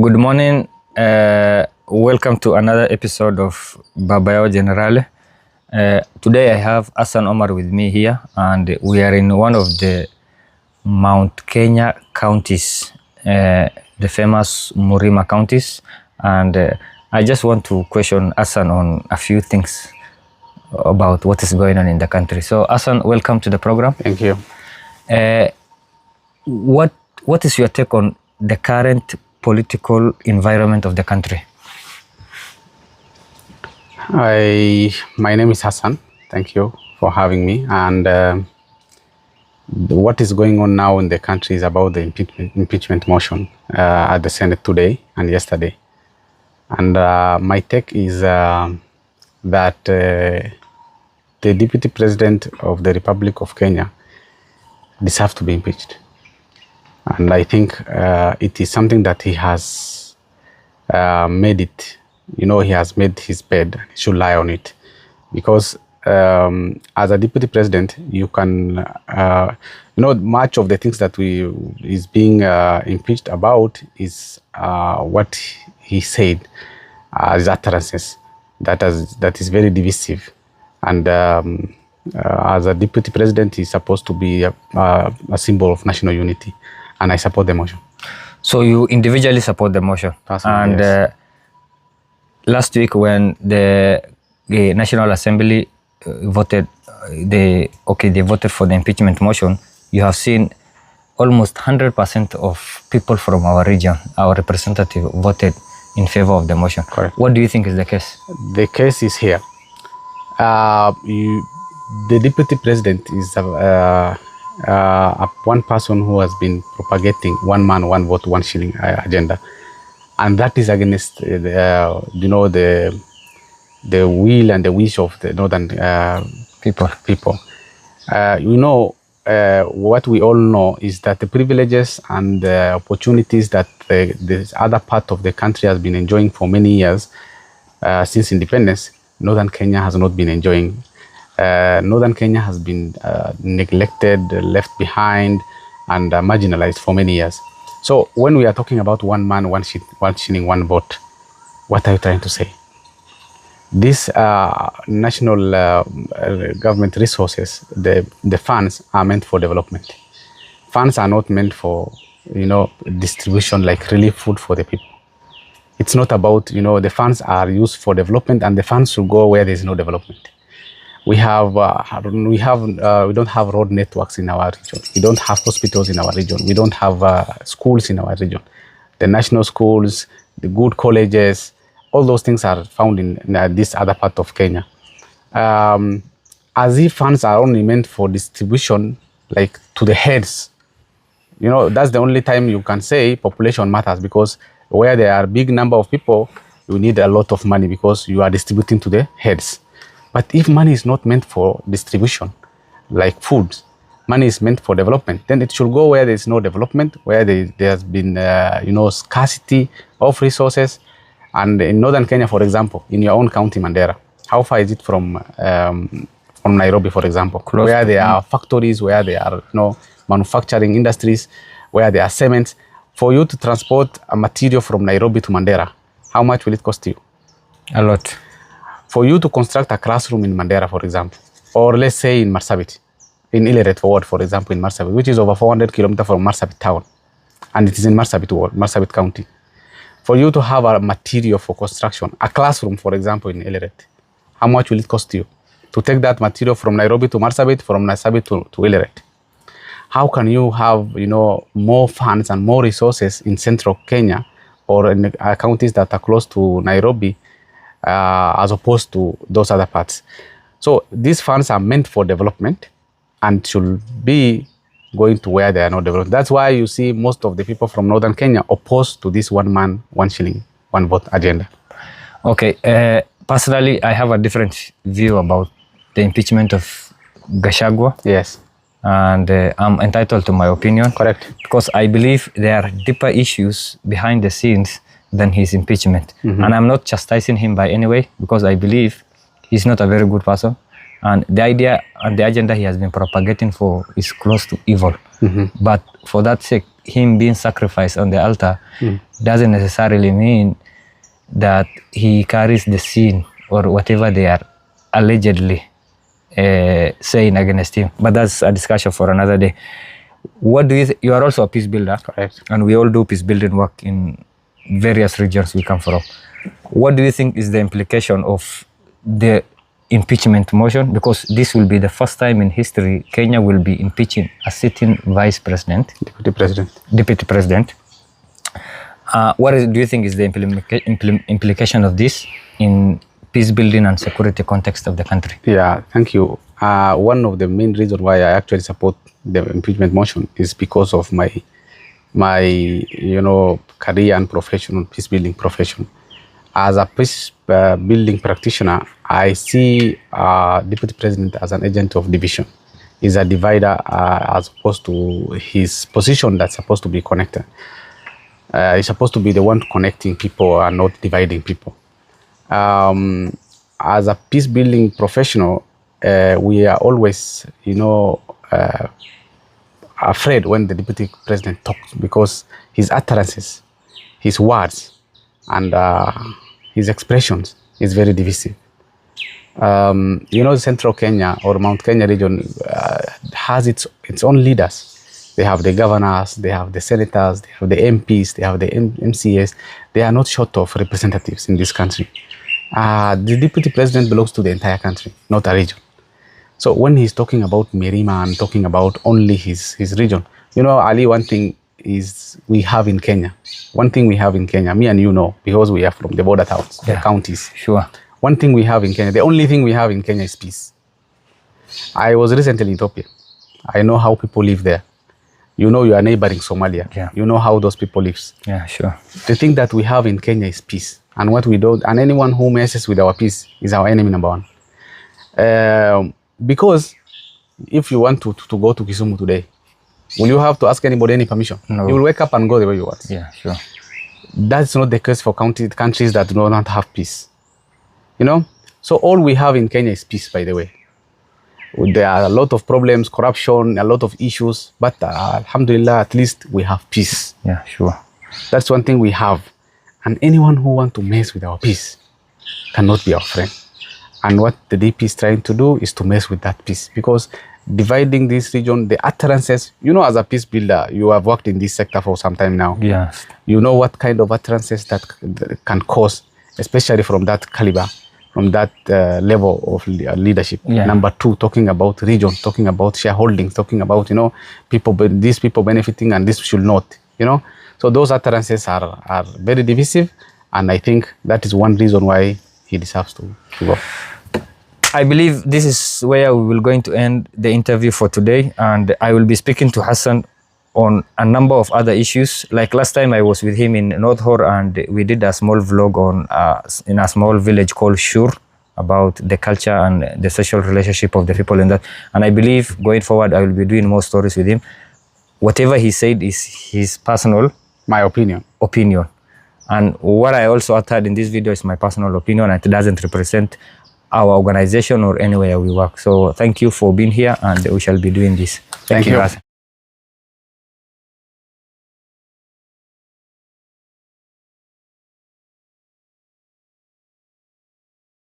Good morning. Welcome to another episode of Babayo Generale. Today I have Hassan Omar with me here, and we are in one of the Mount Kenya counties, the famous Murima counties. And I just want to question Hassan on a few things about what is going on in the country. So Hassan, welcome to the program. Thank you. What is your take on the current political environment of the country? My name is Hassan. Thank you for having me. And what is going on now in the country is about the impeachment motion at the Senate today and yesterday. And my take is that the Deputy President of the Republic of Kenya deserves to be impeached. And I think it is something that he has made it, he has made his bed, he should lie on it. Because as a deputy president, you can, much of the things that is being impeached about is what he said, his utterances, that is very divisive. And as a deputy president, he's supposed to be a symbol of national unity. And I support the motion. So you individually support the motion? Personally, and yes. Last week when the National Assembly voted, they voted for the impeachment motion, you have seen almost 100% of people from our region, our representative, voted in favor of the motion. Correct. What do you think is the case? The case is here. The deputy president is one person who has been propagating one man, one vote, one shilling agenda, and that is against the will and the wish of the northern people. What we all know is that the privileges and the opportunities that this other part of the country has been enjoying for many years since independence, northern Kenya has not been enjoying. Northern Kenya has been neglected, left behind, and marginalized for many years. So when we are talking about one man, one shilling, one vote, what are you trying to say? These national government resources, the funds are meant for development. Funds are not meant for distribution like relief food for the people. It's not about the funds are used for development, and the funds should go where there is no development. We don't have road networks in our region. We don't have hospitals in our region. We don't have schools in our region. The national schools, the good colleges, all those things are found in this other part of Kenya. As if funds are only meant for distribution, like to the heads. That's the only time you can say population matters, because where there are big number of people, you need a lot of money because you are distributing to the heads. But if money is not meant for distribution, like food, money is meant for development, then it should go where there is no development, where there has been, scarcity of resources. And in northern Kenya, for example, in your own county, Mandera, how far is it from Nairobi, for example, where there are factories, where there are manufacturing industries, where there are cements? For you to transport a material from Nairobi to Mandera, how much will it cost you? A lot. For you to construct a classroom in Mandera, for example, or let's say in Marsabit, in Ileret Ward, for example, in Marsabit, which is over 400 kilometers from Marsabit town, and it is in Marsabit Ward, Marsabit County. For you to have a material for construction, a classroom, for example, in Ileret, how much will it cost you to take that material from Nairobi to Marsabit, from Marsabit to Ileret? How can you have more funds and more resources in central Kenya or in counties that are close to Nairobi, as opposed to those other parts? So these funds are meant for development and should be going to where they are not developed. That's why you see most of the people from northern Kenya opposed to this one man, one shilling, one vote agenda. Okay. Personally, I have a different view about the impeachment of Gachagua. Yes. And I'm entitled to my opinion. Correct. Because I believe there are deeper issues behind the scenes than his impeachment. Mm-hmm. And I'm not chastising him by any way, because I believe he's not a very good person. And the idea and the agenda he has been propagating for is close to evil. But for that sake, him being sacrificed on the altar doesn't necessarily mean that he carries the sin or whatever they are allegedly saying against him. But that's a discussion for another day. What do you are also a peace builder. Correct. And we all do peace building work in various regions we come from. What do you think is the implication of the impeachment motion? Because this will be the first time in history Kenya will be impeaching a sitting vice president. Deputy President. Do you think is the implication of this in peace building and security context of the country? Yeah, thank you. One of the main reasons why I actually support the impeachment motion is because of my career and professional peace building profession. As a peace building practitioner, I see Deputy President as an agent of division. He's a divider as opposed to his position that's supposed to be connected. He's supposed to be the one connecting people and not dividing people. As a peace building professional, we are always, afraid when the Deputy President talks because his utterances, his words, and his expressions is very divisive. Central Kenya or Mount Kenya region has its own leaders. They have the governors, they have the senators, they have the MPs, they have the MCAs. They are not short of representatives in this country. The Deputy President belongs to the entire country, not a region. So when he's talking about Mirima and talking about only his region, Ali, one thing we have in Kenya, me and you know, because we are from the border towns, the counties. Sure. One thing we have in Kenya, the only thing we have in Kenya is peace. I was recently in Ethiopia. I know how people live there. You are neighboring Somalia. Yeah. You know how those people live. Yeah, sure. The thing that we have in Kenya is peace. And what we don't, and anyone who messes with our peace is our enemy number one. Because if you want to go to Kisumu today, will you have to ask anybody any permission? No. You will wake up and go the way you want. Yeah, sure. That's not the case for countries that do not have peace. So all we have in Kenya is peace, by the way. There are a lot of problems, corruption, a lot of issues, but alhamdulillah, at least we have peace. Yeah, sure. That's one thing we have. And anyone who wants to mess with our peace cannot be our friend. And what the DP is trying to do is to mess with that peace, because dividing this region, the utterances, as a peace builder, you have worked in this sector for some time now. Yes. You know what kind of utterances that can cause, especially from that caliber, from that level of leadership. Yeah. Number two, talking about region, talking about shareholdings, talking about, these people benefiting and this should not, So those utterances are very divisive, and I think that is one reason why he deserves to go. I believe this is where we will going to end the interview for today, and I will be speaking to Hassan on a number of other issues. Like last time I was with him in North Hor, and we did a small vlog on in a small village called Shur about the culture and the social relationship of the people in that. And I believe going forward I will be doing more stories with him. Whatever he said is his personal opinion. And what I also uttered in this video is my personal opinion, and it doesn't represent our organization or anywhere we work. So thank you for being here, and we shall be doing this. Thank you.